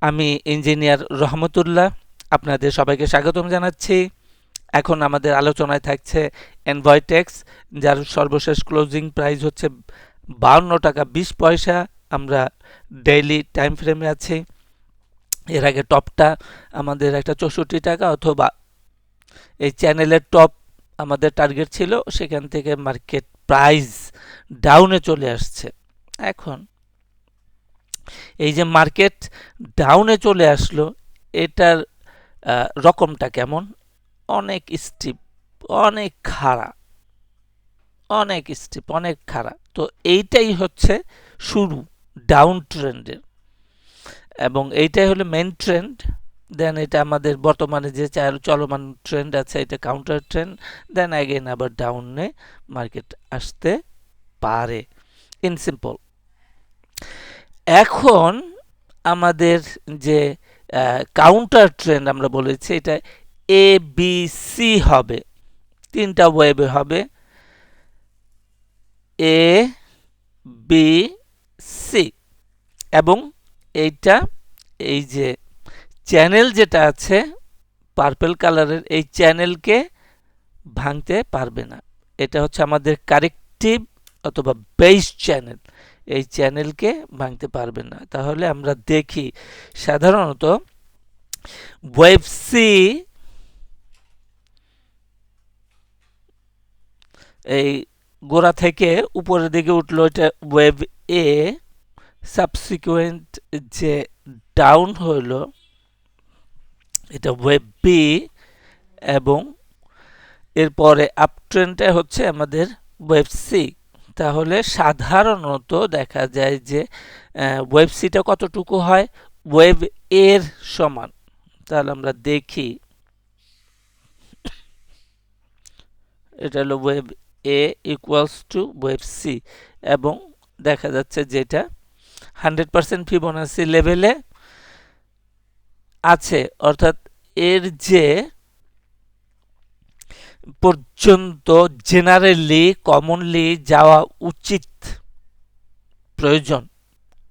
আমি ইঞ্জিনিয়ার রহমতুল্লাহ, আপনাদের সবাইকে স্বাগতম জানাচ্ছি। এখন আমাদের আলোচনায় থাকছে এনভয়েটেক্স, যার সর্বশেষ ক্লোজিং প্রাইস হচ্ছে 52 টাকা 20 পয়সা। আমরা ডেইলি টাইম ফ্রেমে আছি। এর আগে টপটা আমাদের একটা 64 টাকা, অথবা এই চ্যানেলের টপ আমাদের টার্গেট ছিল, সেখান থেকে মার্কেট প্রাইস ডাউনে চলে আসছে। এখন এই যে মার্কেট ডাউনে চলে আসলো, এটার রকমটা কেমন? অনেক স্টিপ, অনেক খাড়া, অনেক স্টিপ, অনেক খাড়া। তো এইটাই হচ্ছে শুরু ডাউন ট্রেন্ডের, এবং এইটাই হলো মেন ট্রেন্ড। দেন এটা আমাদের বর্তমানে যে চলমান ট্রেন্ড আছে, এটা কাউন্টার ট্রেন্ড। দেন অ্যাগেন আবার ডাউনে মার্কেট আসতে পারে, ইন সিম্পল। এখন আমাদের যে কাউন্টার ট্রেন্ড আমরা বলেছি, এটা এ বি সি হবে, তিনটা ওয়েবে হবে, এ বি সি। এবং এইটা, এই যে চ্যানেল যেটা আছে পার্পল কালারের, এই চ্যানেলকে ভাঙতে পারবে না। এটা হচ্ছে আমাদের কারেক্টিভ অথবা বেস চ্যানেল, এই চ্যানেলকে ভাঙতে পারবে না। তাহলে আমরা দেখি সাধারণত ওয়েভ সি, এই গোড়া থেকে উপরের দিকে উঠলো, এটা ওয়েভ এ। সাবসিকুয়েন্ট যে ডাউন হইল, এটা ওয়েভ বি, এবং এরপরে আপ ট্রেন্ডটা হচ্ছে আমাদের ওয়েভ সি। তাহলে সাধারণত দেখা যায় যে ওয়েভ সিটা কতটুকু হয়? ওয়েভ এর সমান। তাহলে আমরা দেখি, এটা হলো wave A equals to wave C, এবং দেখা যাচ্ছে যেটা 100% ফিবোনাসি লেভেলে আছে, অর্থাৎ এর যে পর্যন্ত জেনারেলি কমনলি যাওয়া উচিত, প্রয়োজন,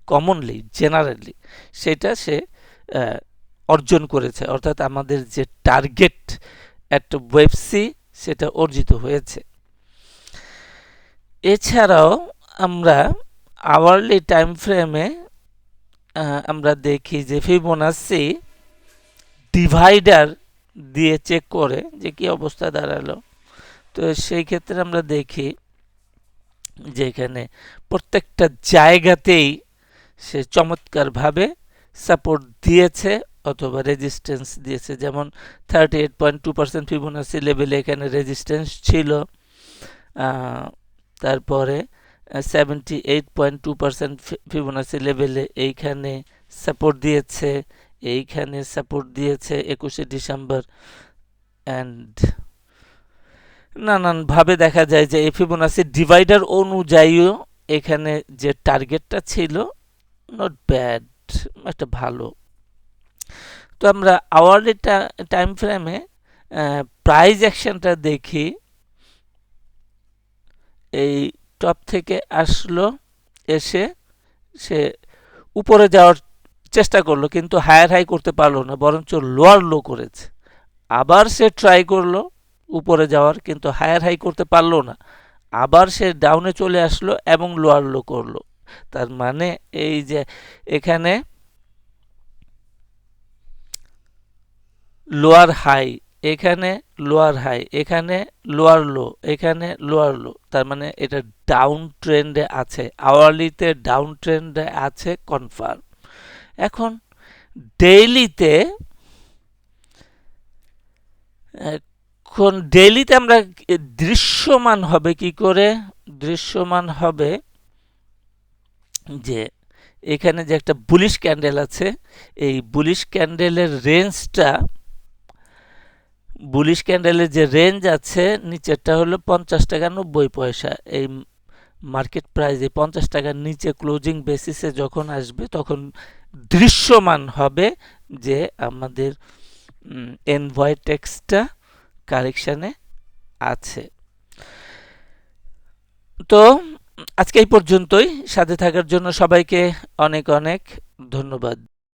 কমনলি জেনারেলি, সেটা সে অর্জন করেছে। অর্থাৎ আমাদের যে টার্গেট একটা ওয়েভ সি, সেটা অর্জিত হয়েছে। এছাড়াও আমরা আওয়ারলি টাইম ফ্রেমে আমরা দেখি যে ফিবোনাসি ডিভাইডার দিয়ে চেক করে যে কি অবস্থা দাঁড়ালো। তো সেই ক্ষেত্রে আমরা দেখি যে এখানে প্রত্যেকটা জায়গাতেই সে চমৎকারভাবে সাপোর্ট দিয়েছে অথবা রেজিস্ট্যান্স দিয়েছে। যেমন 38.2% ফিবোনাসি লেভেলে এখানে রেজিস্ট্যান্স ছিল, তারপরে 78.2% ফিবোনাসি লেভেলে এইখানে সাপোর্ট দিয়েছে, এইখানে সাপোর্ট দিয়েছে 21শে ডিসেম্বর। অ্যান্ড নানানভাবে দেখা যায় যে এই ফিবোনাসি ডিভাইডার অনুযায়ীও এখানে যে টার্গেটটা ছিল, নট ব্যাড, একটা ভালো। তো আমরা আওয়ারলি টাইম ফ্রেমে প্রাইস অ্যাকশনটা দেখি। এই টপ থেকে আসলো, এসে সে উপরে যাওয়ার চেষ্টা করলো, কিন্তু হায়ার হাই করতে পারলো না, বরঞ্চ লোয়ার লো করেছে। আবার সে ট্রাই করলো উপরে যাওয়ার, কিন্তু হায়ার হাই করতে পারলো না। আবার সে ডাউনে চলে আসলো এবং লোয়ার লো করলো। তার মানে এই যে এখানে লোয়ার হাই, এখানে লোয়ার হাই, এখানে লোয়ার লো, এখানে লোয়ার লো, তার মানে এটা ডাউন ট্রেন্ডে আছে, আওয়ারলিতে ডাউন ট্রেন্ডে আছে কনফার্ম। এখন ডেইলিতে, এখন ডেইলিতে আমরা দৃশ্যমান হবে কি করে? দৃশ্যমান হবে যে এখানে যে একটা বুলিশ ক্যান্ডেল আছে, এই বুলিশ ক্যান্ডেলের রেঞ্জটা, বুলিশ ক্যান্ডেলের যে রেঞ্জ আছে, নিচেরটা হলো 50 টাকা 90 পয়সা। এই মার্কেট প্রাইস এই 50 টাকার নিচে ক্লোজিং বেসিসে যখন আসবে, তখন দৃশ্যমান হবে যে আমাদের এনভয়েটেক্সটা কারেকশানে আছে। তো আজকে এই পর্যন্তই। সাথে থাকার জন্য সবাইকে অনেক অনেক ধন্যবাদ।